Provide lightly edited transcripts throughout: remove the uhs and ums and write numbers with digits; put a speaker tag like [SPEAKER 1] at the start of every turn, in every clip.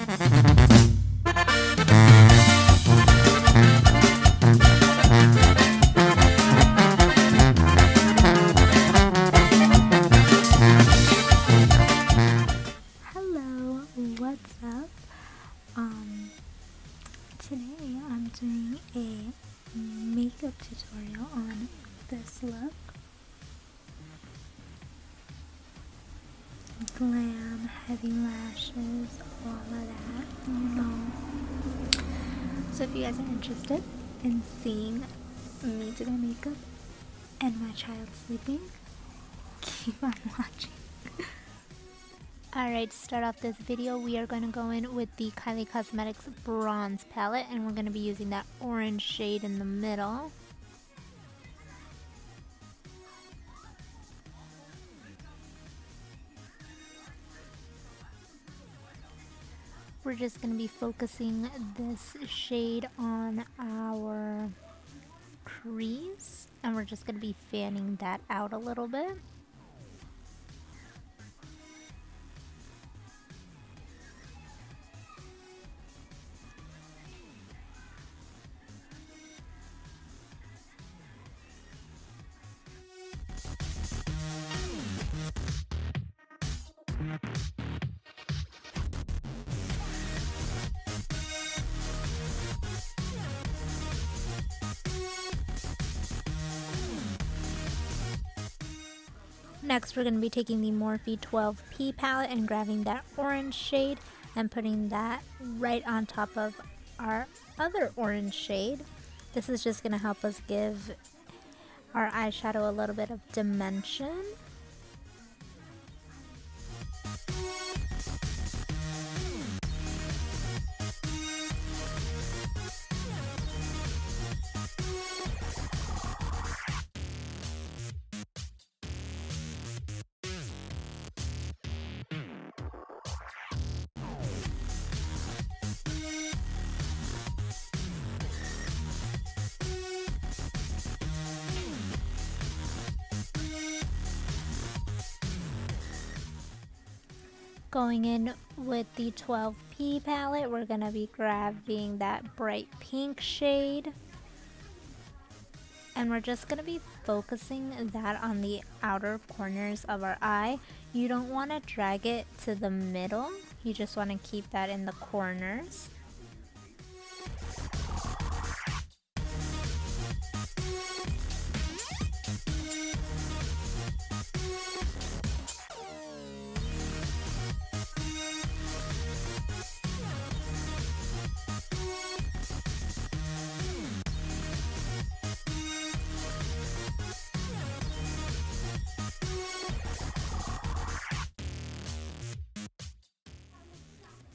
[SPEAKER 1] Hello, what's up? Today I'm doing a makeup tutorial on this look. Glam, heavy lashes, all of that, you know. So if you guys are interested in seeing me do my makeup and my child sleeping, keep on watching. Alright, to start off this video, we are going to go in with the KylieCosmetics Bronze Palette, and we're going to be using that orange shade in the middle. We're just going to be focusing this shade on our crease, and we're just going to be fanning that out a little bit. Next, we're going to be taking the Morphe 12P palette and grabbing that orange shade and putting that right on top of our other orange shade. This is just going to help us give our eyeshadow a little bit of dimension. Going in with the 12P palette, we're going to be grabbing that bright pink shade. And we're just going to be focusing that on the outer corners of our eye. You don't want to drag it to the middle. You just want to keep that in the corners.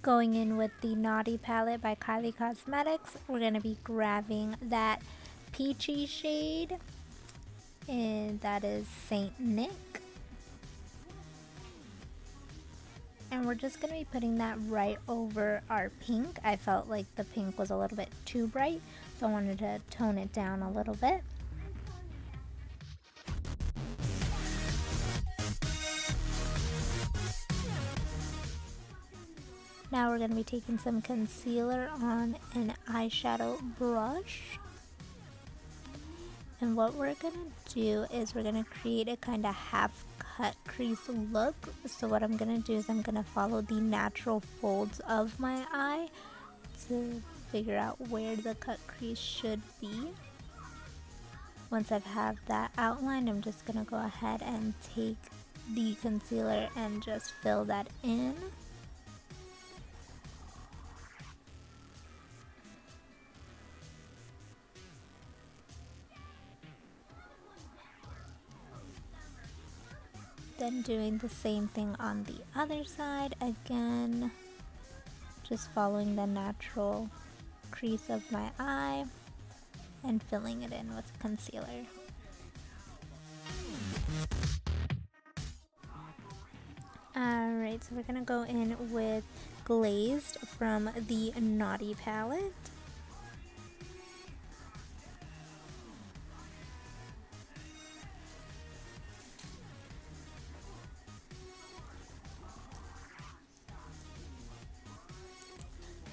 [SPEAKER 1] Going in with the Naughty palette by KylieCosmetics, we're going to be grabbing that peachy shade, and that is Saint Nick. And we're just going to be putting that right over our pink. I felt like the pink was a little bit too bright, so I wanted to tone it down a little bit. Now we're going to be taking some concealer on an eyeshadow brush. And what we're going to do is we're going to create a kind of half cut crease look. So what I'm going to do is I'm going to follow the natural folds of my eye to figure out where the cut crease should be. Once I have that outlined, I'm just going to go ahead and take the concealer and just fill that in. Then doing the same thing on the other side, again, just following the natural crease of my eye and filling it in with concealer. Alright, so we're going to go in with Glazed from the Naughty palette.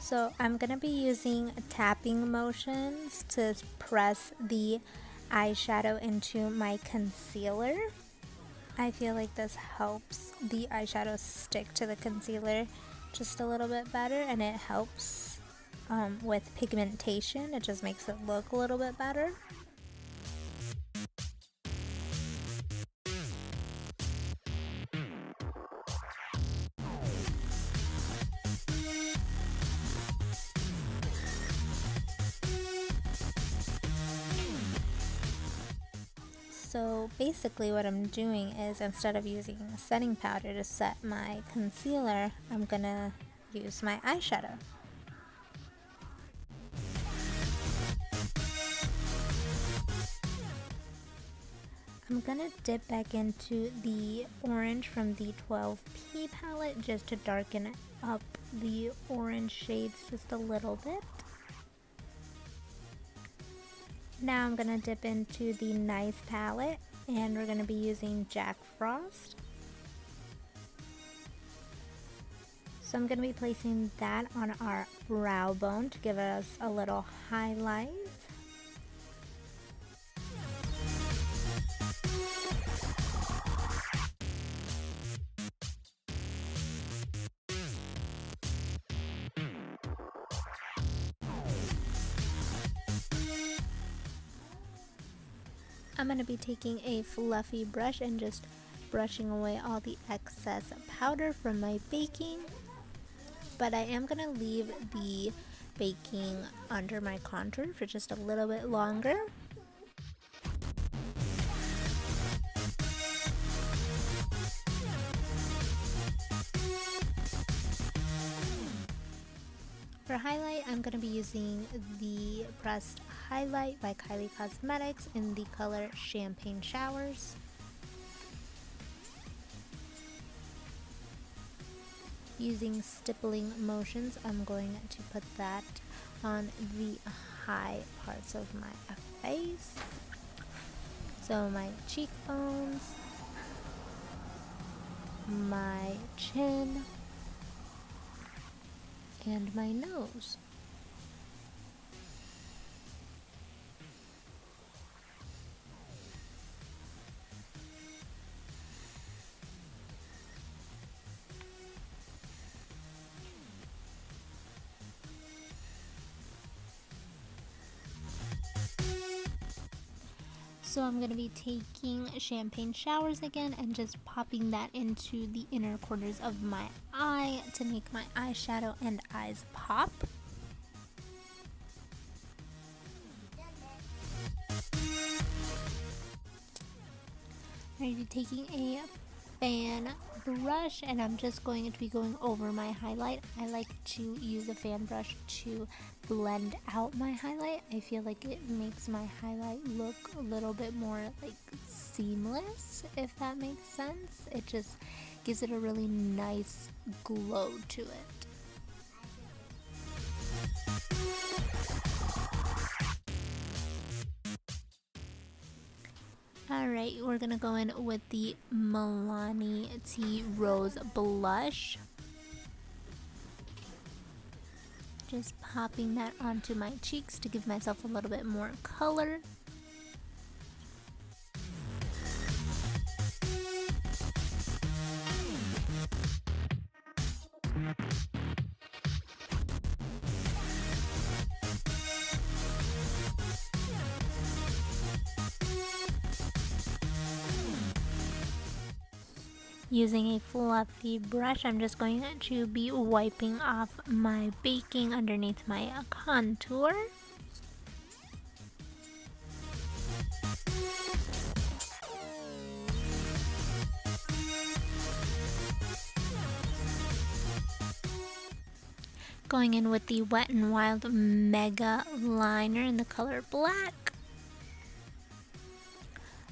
[SPEAKER 1] So I'm going to be using tapping motions to press the eyeshadow into my concealer. I feel like this helps the eyeshadow stick to the concealer just a little bit better, and it helps with pigmentation. It just makes it look a little bit better. So basically what I'm doing is, instead of using a setting powder to set my concealer, I'm gonna use my eyeshadow. I'm gonna dip back into the orange from the 12P palette just to darken up the orange shades just a little bit. Now I'm gonna dip into the Nice palette, and we're gonna be using Jack Frost. So I'm gonna be placing that on our brow bone to give us a little highlight. I'm going to be taking a fluffy brush and just brushing away all the excess powder from my baking. But I am going to leave the baking under my contour for just a little bit longer. For highlight, I'm going to be using the pressed highlight by KylieCosmetics in the color Champagne Showers. Using stippling motions, I'm going to put that on the high parts of my face. So my cheekbones, my chin, and my nose. So I'm going to be taking Champagne Showers again and just popping that into the inner corners of my eye to make my eyeshadow and eyes pop. I'm going to be taking a fan brush, and I'm just going to be going over my highlight. I like to use a fan brush to blend out my highlight. I feel like it makes my highlight look a little bit more like seamless, if that makes sense. It just gives it a really nice glow to it. Alright, we're gonna go in with the Milani T Rose Blush. Just popping that onto my cheeks to give myself a little bit more color. Using a fluffy brush, I'm just going to be wiping off my baking underneath my contour. Going in with the Wet n Wild MegaLiner in the color Black.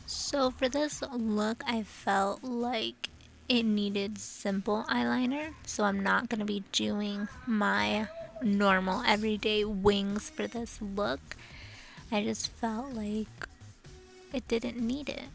[SPEAKER 1] So for this look, I felt like it needed simple eyeliner, so I'm not going to be doing my normal everyday wings for this look. I just felt like it didn't need it.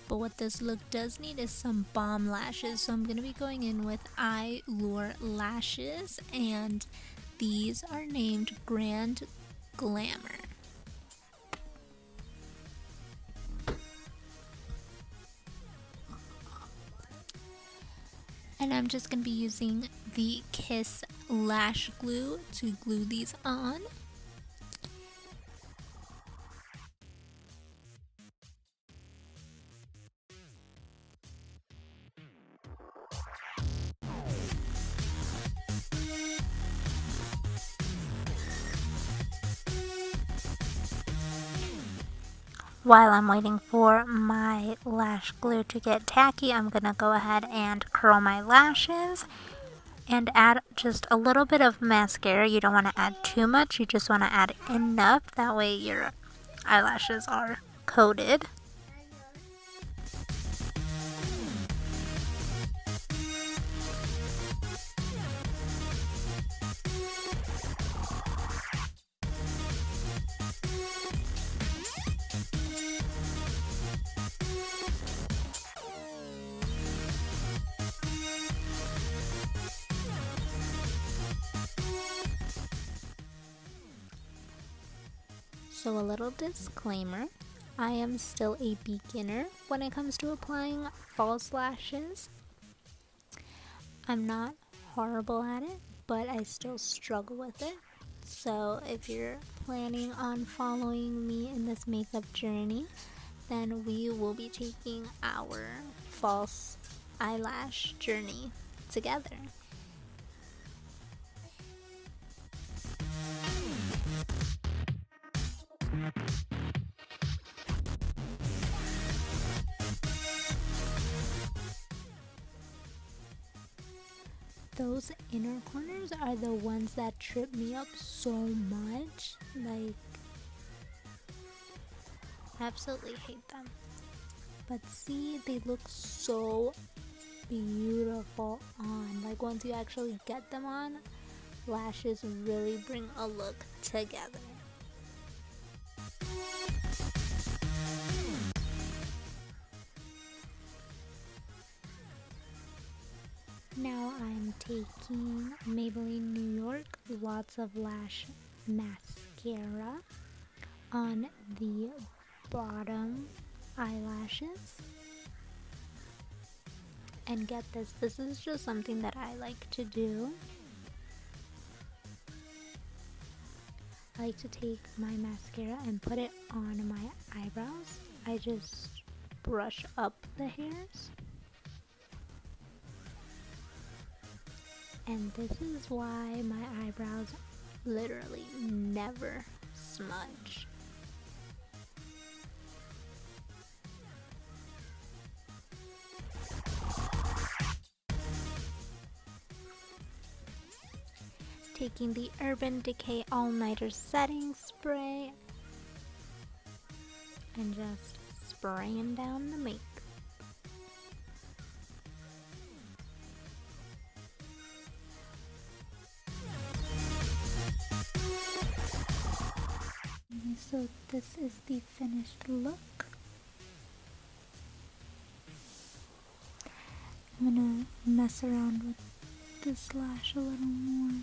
[SPEAKER 1] But what this look does need is some bomb lashes, so I'm going to be going in with Eyelure lashes, and these are named Grand Glamor. And I'm just going to be using the Kiss lash glue to glue these on. While I'm waiting for my lash glue to get tacky, I'm going to go ahead and curl my lashes and add just a little bit of mascara. You don't want to add too much, you just want to add enough, that way your eyelashes are coated. So a little disclaimer, I am still a beginner when it comes to applying false lashes. I'm not horrible at it, but I still struggle with it. So if you're planning on following me in this makeup journey, then we will be taking our false eyelash journey together. Those inner corners are the ones that trip me up so much. Like, absolutely hate them. But see, they look so beautiful on. Like, once you actually get them on, lashes really bring a look together. Now I'm taking Maybelline New York Lots of Lash Mascara on the bottom eyelashes. And get this, this is just something that I like to do. I like to take my mascara and put it on my eyebrows. I just brush up the hairs. And this is why my eyebrows literally never smudge. Taking the Urban Decay All Nighter Setting Spray and just spraying down the makeup. So this is the finished look. I'm gonna mess around with this lash a little more